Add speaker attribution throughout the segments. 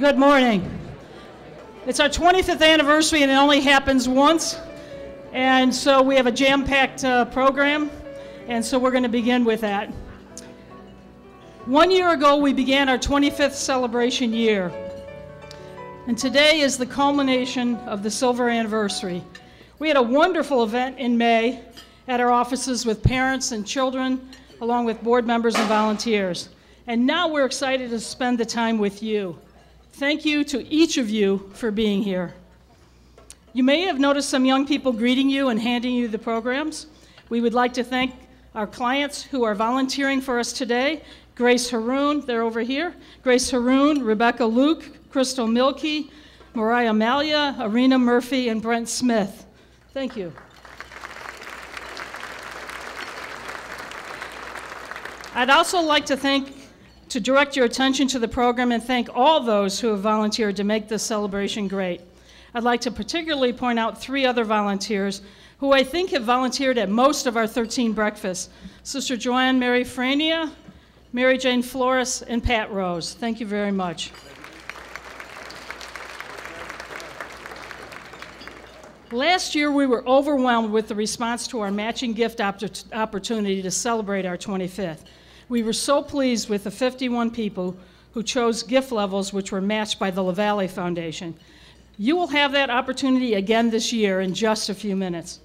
Speaker 1: Good morning. It's our 25th anniversary and it only happens once. And so we have a jam-packed program, and so we're going to begin with that. 1 year ago, we began our 25th celebration year. And today is the culmination of the silver anniversary. We had a wonderful event in May at our offices with parents and children, along with board members and volunteers. And now we're excited to spend the time with you. Thank you to each of you for being here. You may have noticed some young people greeting you and handing you the programs. We would like to thank our clients who are volunteering for us today. Grace Haroon, they're over here. Grace Haroon, Rebecca Luke, Crystal Milkey, Mariah Malia, Arena Murphy, and Brent Smith. Thank you. I'd also like to direct your attention to the program and thank all those who have volunteered to make this celebration great. I'd like to particularly point out 3 other volunteers who I think have volunteered at most of our 13 breakfasts. Sister Joanne Mary Frania, Mary Jane Flores, and Pat Rose. Thank you very much. Last year, we were overwhelmed with the response to our matching gift opportunity to celebrate our 25th. We were so pleased with the 51 people who chose gift levels which were matched by the LaValle Foundation. You will have that opportunity again this year in just a few minutes.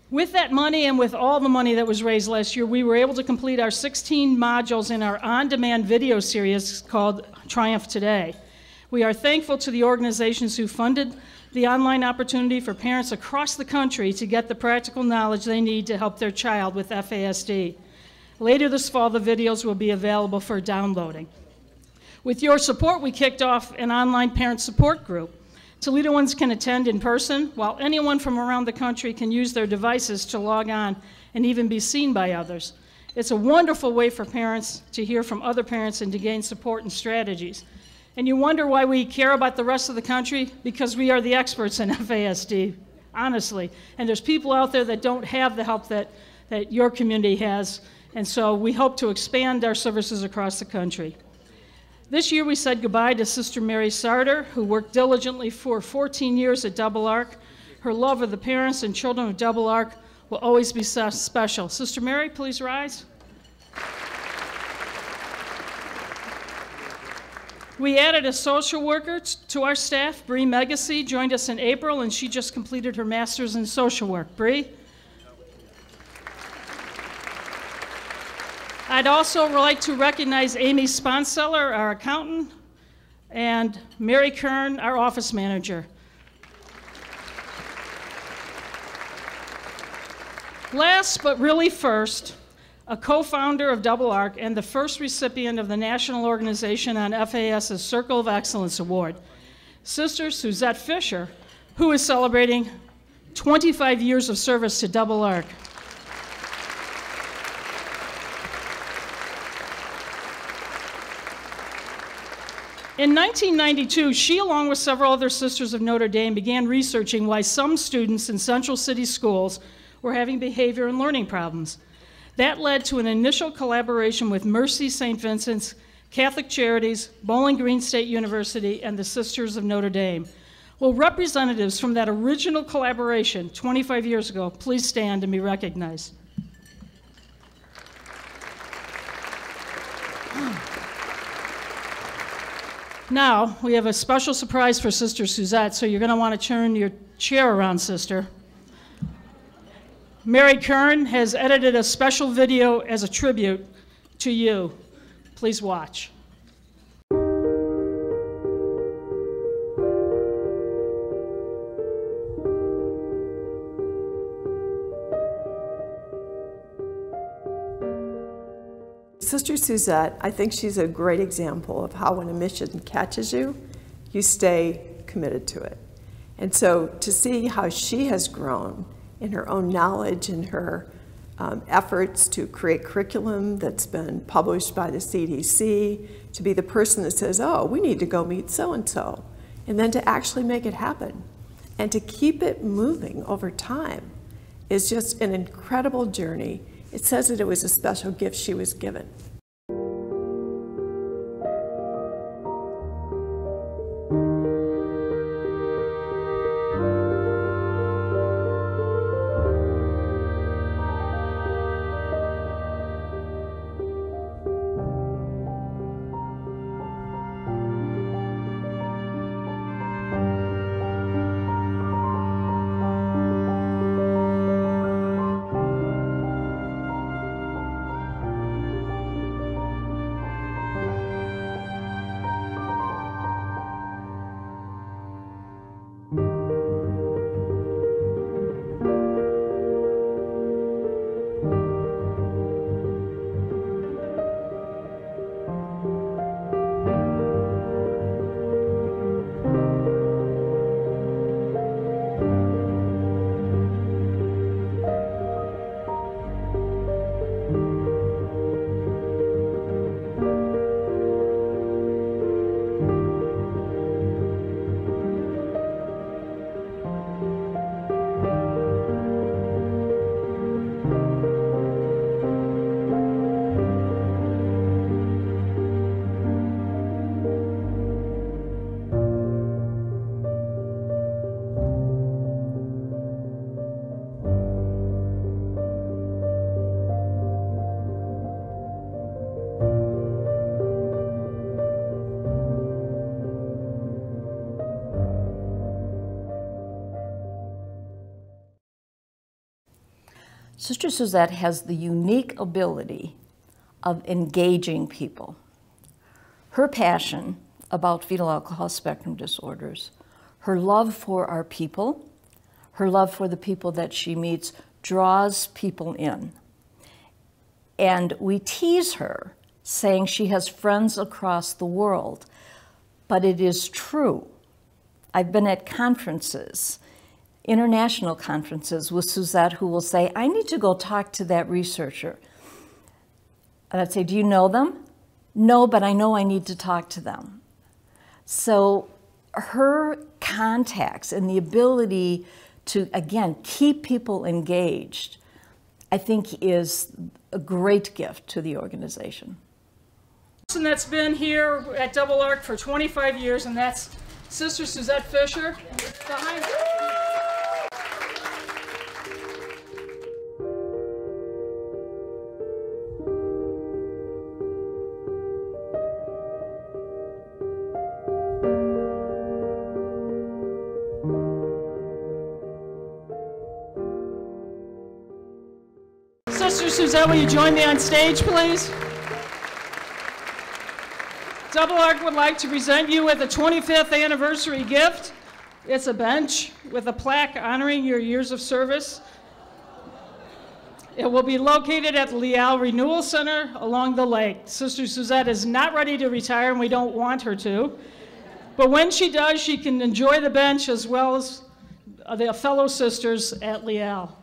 Speaker 1: With that money and with all the money that was raised last year, we were able to complete our 16 modules in our on-demand video series called Triumph Today. We are thankful to the organizations who funded the online opportunity for parents across the country to get the practical knowledge they need to help their child with FASD. Later this fall, the videos will be available for downloading. With your support, we kicked off an online parent support group. Toledoans can attend in person, while anyone from around the country can use their devices to log on and even be seen by others. It's a wonderful way for parents to hear from other parents and to gain support and strategies. And you wonder why we care about the rest of the country? Because we are the experts in FASD, honestly. And there's people out there that don't have the help that your community has. And so we hope to expand our services across the country. This year we said goodbye to Sister Mary Sarter, who worked diligently for 14 years at Double Ark. Her love of the parents and children of Double Ark will always be special. Sister Mary, please rise. We added a social worker to our staff. Bree Megacy joined us in April, and she just completed her master's in social work. Bree? I'd also like to recognize Amy Sponseller, our accountant, and Mary Kern, our office manager. Last, but really first, a co-founder of Double Ark and the first recipient of the National Organization on FAS's Circle of Excellence Award, Sister Suzette Fisher, who is celebrating 25 years of service to Double Ark. In 1992, she, along with several other Sisters of Notre Dame, began researching why some students in Central City schools were having behavior and learning problems. That led to an initial collaboration with Mercy St. Vincent's, Catholic Charities, Bowling Green State University, and the Sisters of Notre Dame. Will representatives from that original collaboration 25 years ago please stand and be recognized? Now, we have a special surprise for Sister Suzette, so you're going to want to turn your chair around, Sister. Mary Kern has edited a special video as a tribute to you. Please watch.
Speaker 2: Sister Suzette, I think she's a great example of how when a mission catches you, you stay committed to it. And so to see how she has grown in her own knowledge and her efforts to create curriculum that's been published by the CDC, to be the person that says, oh, we need to go meet so-and-so, and then to actually make it happen, and to keep it moving over time is just an incredible journey. It says that it was a special gift she was given.
Speaker 3: Sister Suzette has the unique ability of engaging people. Her passion about fetal alcohol spectrum disorders, her love for our people, her love for the people that she meets draws people in. And we tease her, saying she has friends across the world, but it is true. I've been at conferences, international conferences with Suzette, who will say, I need to go talk to that researcher. And I'd say, do you know them? No, but I know I need to talk to them. So her contacts and the ability to, again, keep people engaged, I think is a great gift to the organization.
Speaker 1: Person that's been here at Double Arc for 25 years, and that's Sister Suzette Fisher. Behind Sister Suzette, will you join me on stage, please? Double Arc would like to present you with a 25th anniversary gift. It's a bench with a plaque honoring your years of service. It will be located at the Leal Renewal Center along the lake. Sister Suzette is not ready to retire, and we don't want her to. But when she does, she can enjoy the bench as well as the fellow sisters at Leal.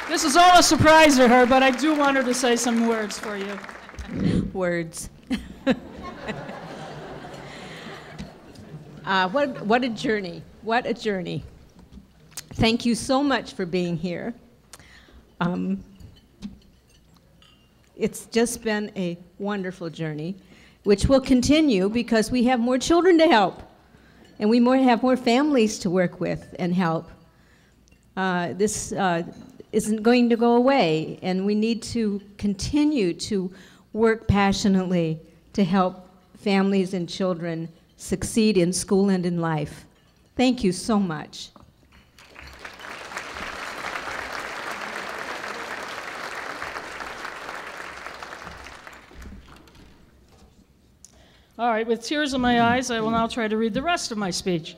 Speaker 1: This is all a surprise to her, but I do want her to say some words for you.
Speaker 4: Words. What a journey. What a journey. Thank you so much for being here. It's just been a wonderful journey, which will continue because we have more children to help, and we have more families to work with and help. This isn't going to go away, and we need to continue to work passionately to help families and children succeed in school and in life. Thank you so much.
Speaker 1: All right, with tears in my eyes, I will now try to read the rest of my speech.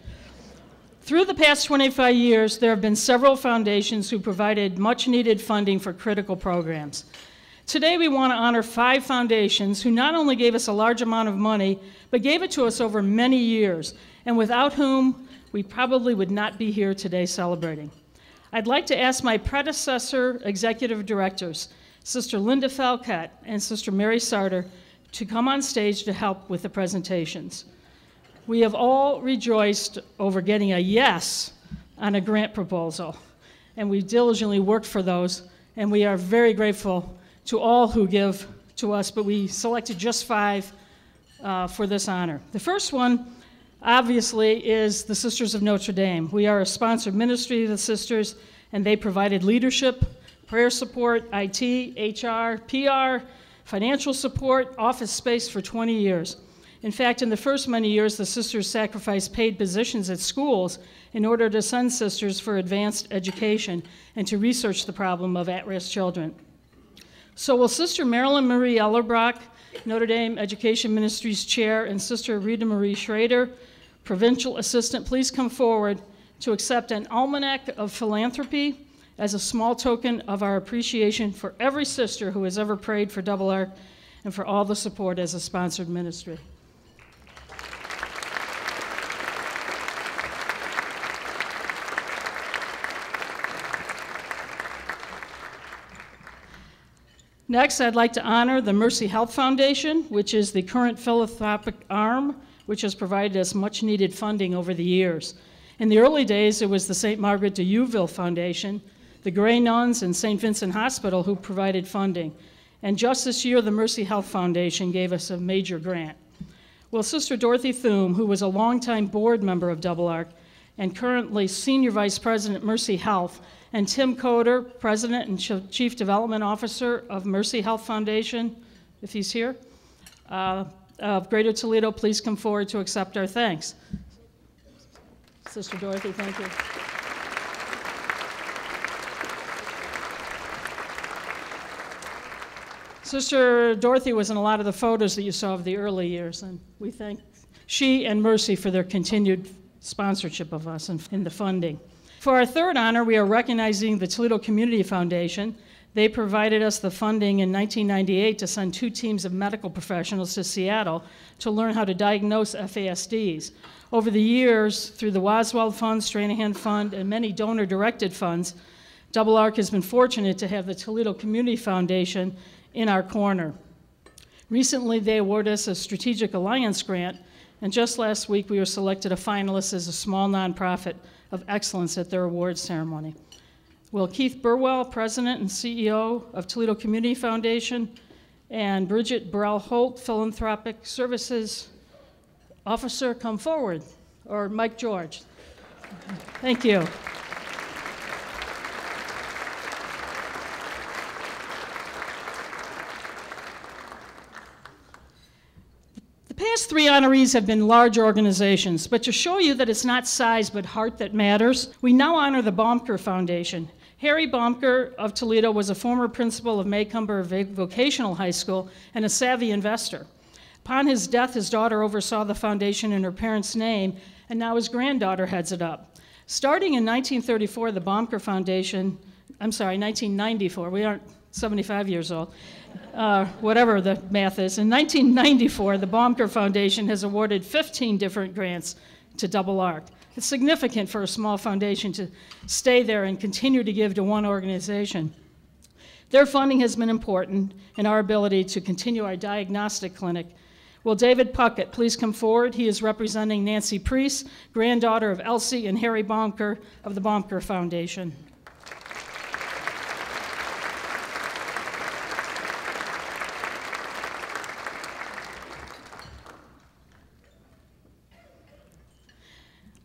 Speaker 1: Through the past 25 years, there have been several foundations who provided much-needed funding for critical programs. Today, we want to honor 5 foundations who not only gave us a large amount of money, but gave it to us over many years, and without whom we probably would not be here today celebrating. I'd like to ask my predecessor executive directors, Sister Linda Falquette and Sister Mary Sarter, to come on stage to help with the presentations. We have all rejoiced over getting a yes on a grant proposal, and we diligently worked for those, and we are very grateful to all who give to us, but we selected just 5 for this honor. The first one, obviously, is the Sisters of Notre Dame. We are a sponsored ministry of the sisters, and they provided leadership, prayer support, IT, HR, PR, financial support, office space for 20 years. In fact, in the first many years, the sisters sacrificed paid positions at schools in order to send sisters for advanced education and to research the problem of at-risk children. So will Sister Marilyn Marie Ellerbrock, Notre Dame Education Ministries Chair, and Sister Rita Marie Schrader, Provincial Assistant, please come forward to accept an Almanac of Philanthropy as a small token of our appreciation for every sister who has ever prayed for Double Arc and for all the support as a sponsored ministry. Next, I'd like to honor the Mercy Health Foundation, which is the current philanthropic arm, which has provided us much needed funding over the years. In the early days, it was the St. Margaret de Youville Foundation, the Grey Nuns, and St. Vincent Hospital who provided funding. And just this year, the Mercy Health Foundation gave us a major grant. Well, Sister Dorothy Thum, who was a longtime board member of Double Ark and currently Senior Vice President, Mercy Health, and Tim Coder, President and Chief Development Officer of Mercy Health Foundation, if he's here, of Greater Toledo, please come forward to accept our thanks. Sister Dorothy, thank you. Sister Dorothy was in a lot of the photos that you saw of the early years, and we thank she and Mercy for their continued sponsorship of us and in the funding. For our third honor, we are recognizing the Toledo Community Foundation. They provided us the funding in 1998 to send 2 teams of medical professionals to Seattle to learn how to diagnose FASDs. Over the years, through the Waswald Fund, Stranahan Fund, and many donor-directed funds, Double Ark has been fortunate to have the Toledo Community Foundation in our corner. Recently, they awarded us a Strategic Alliance grant, and just last week we were selected a finalist as a small nonprofit of excellence at their awards ceremony. Will Keith Burwell, President and CEO of Toledo Community Foundation, and Bridget Burrell-Holt, Philanthropic Services Officer, come forward? Or Mike George. Thank you. The past 3 honorees have been large organizations, but to show you that it's not size but heart that matters, we now honor the Baumker Foundation. Harry Baumker of Toledo was a former principal of Maycomber Vocational High School and a savvy investor. Upon his death, his daughter oversaw the foundation in her parents' name, and now his granddaughter heads it up. Starting in 1934, the Baumker Foundation, 1994, we aren't 75 years old, whatever the math is. In 1994, the Baumker Foundation has awarded 15 different grants to Double Ark. It's significant for a small foundation to stay there and continue to give to one organization. Their funding has been important in our ability to continue our diagnostic clinic. Will David Puckett please come forward? He is representing Nancy Priest, granddaughter of Elsie and Harry Baumker of the Baumker Foundation.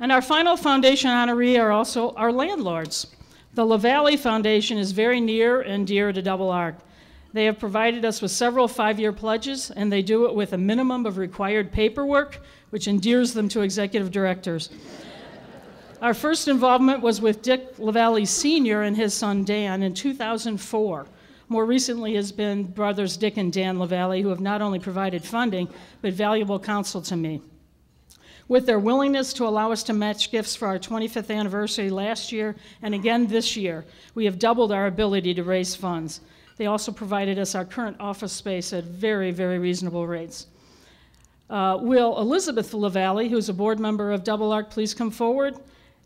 Speaker 1: And our final foundation honoree are also our landlords. The LaValle Foundation is very near and dear to Double Ark. They have provided us with several 5-year pledges, and they do it with a minimum of required paperwork, which endears them to executive directors. Our first involvement was with Dick LaValle Sr. and his son Dan in 2004. More recently has been brothers Dick and Dan LaValle, who have not only provided funding, but valuable counsel to me. With their willingness to allow us to match gifts for our 25th anniversary last year and again this year, we have doubled our ability to raise funds. They also provided us our current office space at very, very reasonable rates. Will Elizabeth LaValle, who's a board member of Double Ark, please come forward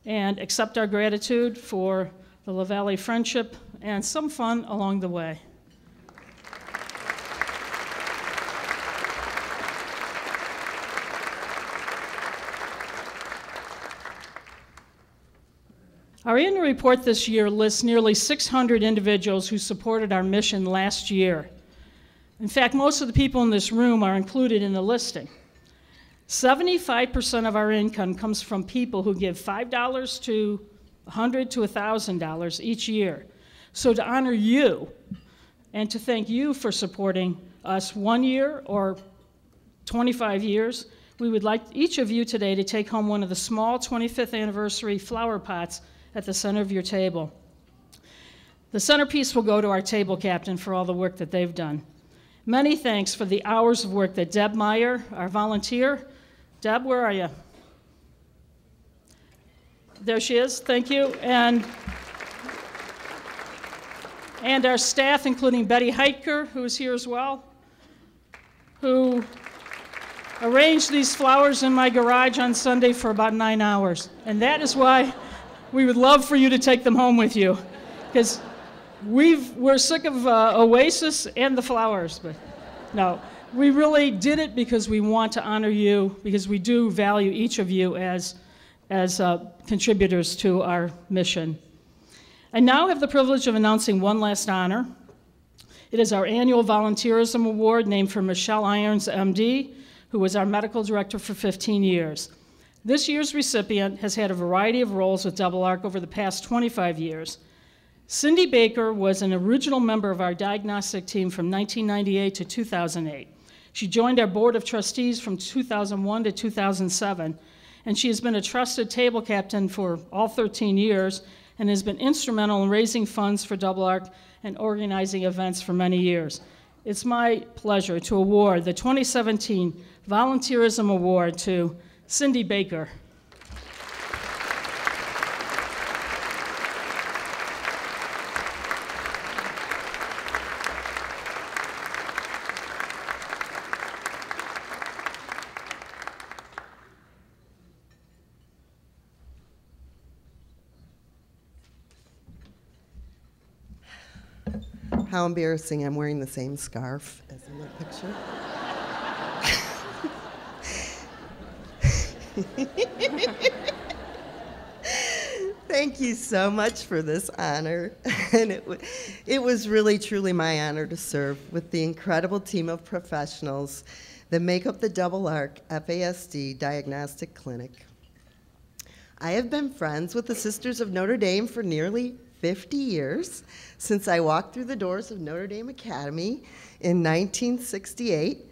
Speaker 1: and accept our gratitude for the LaValle friendship and some fun along the way. Our annual report this year lists nearly 600 individuals who supported our mission last year. In fact, most of the people in this room are included in the listing. 75% of our income comes from people who give $5 to $100 to $1,000 each year. So to honor you and to thank you for supporting us 1 year or 25 years, we would like each of you today to take home one of the small 25th anniversary flower pots at the center of your table. The centerpiece will go to our table captain for all the work that they've done. Many thanks for the hours of work that Deb Meyer, our volunteer. Deb, where are you? There she is, thank you. And our staff, including Betty Heitker, who is here as well, who arranged these flowers in my garage on Sunday for about 9 hours. And that is why we would love for you to take them home with you, because we're sick of Oasis and the flowers. But no, we really did it because we want to honor you, because we do value each of you as contributors to our mission. I now have the privilege of announcing one last honor. It is our annual Volunteerism Award named for Michelle Irons, MD, who was our medical director for 15 years. This year's recipient has had a variety of roles with Double Arc over the past 25 years. Cindy Baker was an original member of our diagnostic team from 1998 to 2008. She joined our board of trustees from 2001 to 2007, and she has been a trusted table captain for all 13 years and has been instrumental in raising funds for Double Arc and organizing events for many years. It's my pleasure to award the 2017 Volunteerism Award to Cindy Baker.
Speaker 5: How embarrassing, I'm wearing the same scarf as in that picture. Thank you so much for this honor. And it was really, truly my honor to serve with the incredible team of professionals that make up the Double Arc FASD Diagnostic Clinic. I have been friends with the Sisters of Notre Dame for nearly 50 years, since I walked through the doors of Notre Dame Academy in 1968,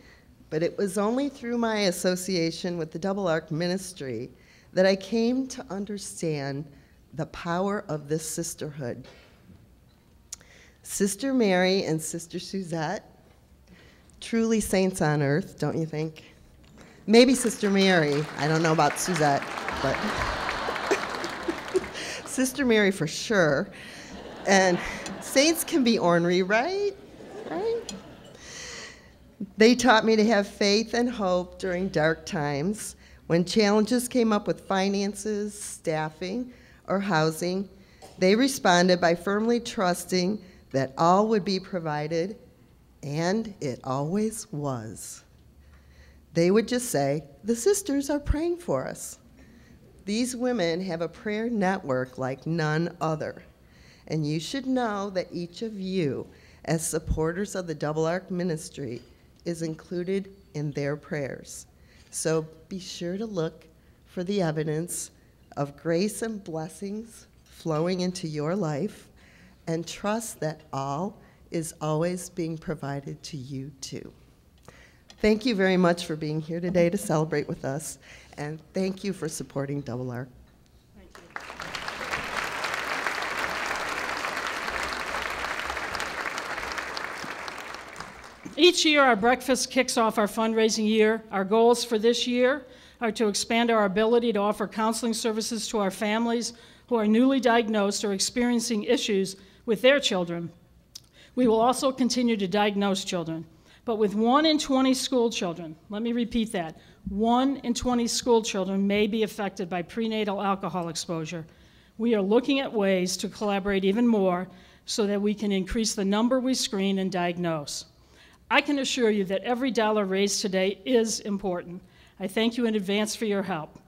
Speaker 5: but it was only through my association with the Double Arc Ministry that I came to understand the power of this sisterhood. Sister Mary and Sister Suzette, truly saints on earth, don't you think? Maybe Sister Mary, I don't know about Suzette, but Sister Mary for sure. And saints can be ornery, right? Right? They taught me to have faith and hope during dark times. When challenges came up with finances, staffing, or housing, they responded by firmly trusting that all would be provided, and it always was. They would just say, "The sisters are praying for us." These women have a prayer network like none other, and you should know that each of you, as supporters of the Double Arc Ministry, is included in their prayers. So be sure to look for the evidence of grace and blessings flowing into your life, and trust that all is always being provided to you too. Thank you very much for being here today to celebrate with us, and thank you for supporting Double Arc.
Speaker 1: Thank you. Each year, our breakfast kicks off our fundraising year. Our goals for this year are to expand our ability to offer counseling services to our families who are newly diagnosed or experiencing issues with their children. We will also continue to diagnose children. But with 1 in 20 school children, let me repeat that, 1 in 20 school children may be affected by prenatal alcohol exposure. We are looking at ways to collaborate even more so that we can increase the number we screen and diagnose. I can assure you that every dollar raised today is important. I thank you in advance for your help.